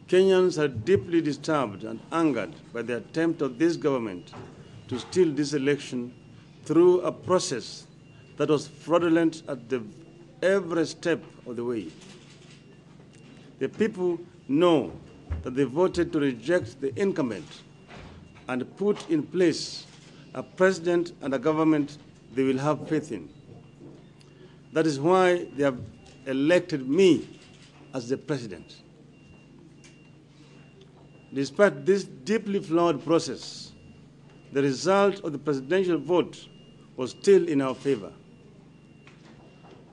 Kenyans are deeply disturbed and angered by the attempt of this government to steal this election through a process that was fraudulent at every step of the way. The people know that they voted to reject the incumbent and put in place a president and a government they will have faith in. That is why they have elected me as the president. Despite this deeply flawed process, the result of the presidential vote was still in our favor.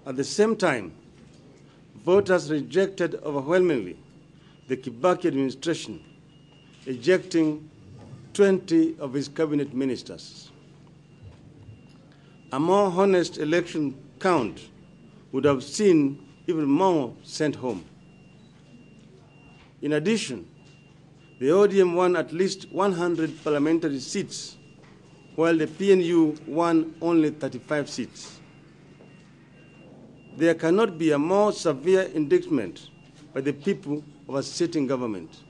At the same time, voters rejected overwhelmingly the Kibaki administration, ejecting 20 of his cabinet ministers. A more honest election count would have seen even more sent home. In addition, the ODM won at least 100 parliamentary seats, while the PNU won only 35 seats. There cannot be a more severe indictment by the people of a sitting government.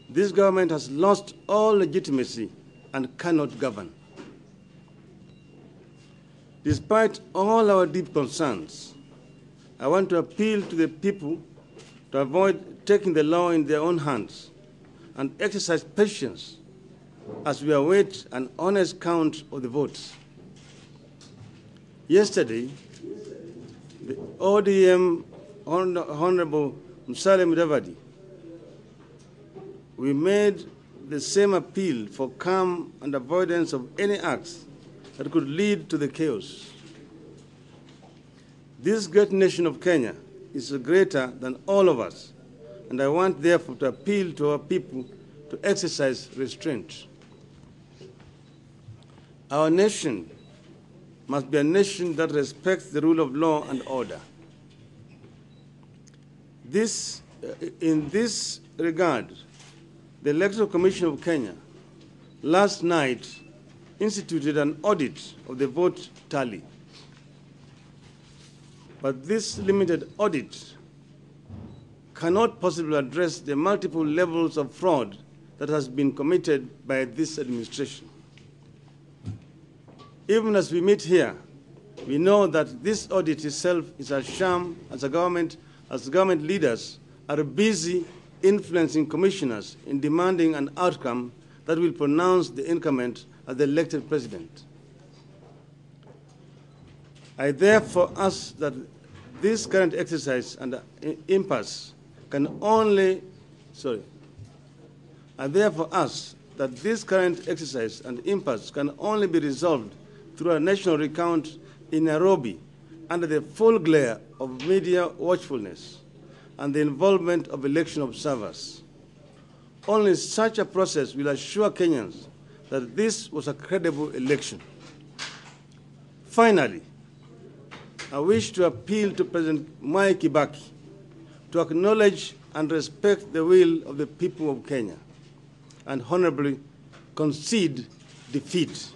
This government has lost all legitimacy and cannot govern. Despite all our deep concerns, I want to appeal to the people to avoid taking the law in their own hands and exercise patience as we await an honest count of the votes. Yesterday, the ODM Honorable Musalia Mudavadi, we made the same appeal for calm and avoidance of any acts that could lead to the chaos. This great nation of Kenya is greater than all of us, and I want, therefore, to appeal to our people to exercise restraint. Our nation must be a nation that respects the rule of law and order. In this regard, the Electoral Commission of Kenya last night instituted an audit of the vote tally. But this limited audit cannot possibly address the multiple levels of fraud that has been committed by this administration. Even as we meet here, we know that this audit itself is a sham as government leaders are busy influencing commissioners in demanding an outcome that will pronounce the incumbent as the elected president. I therefore ask that this current exercise and impasse can only, I therefore ask that this current exercise and impasse can only be resolved through a national recount in Nairobi under the full glare of media watchfulness and the involvement of election observers. Only such a process will assure Kenyans that this was a credible election. Finally, I wish to appeal to President Mwai Kibaki to acknowledge and respect the will of the people of Kenya and honorably concede defeat.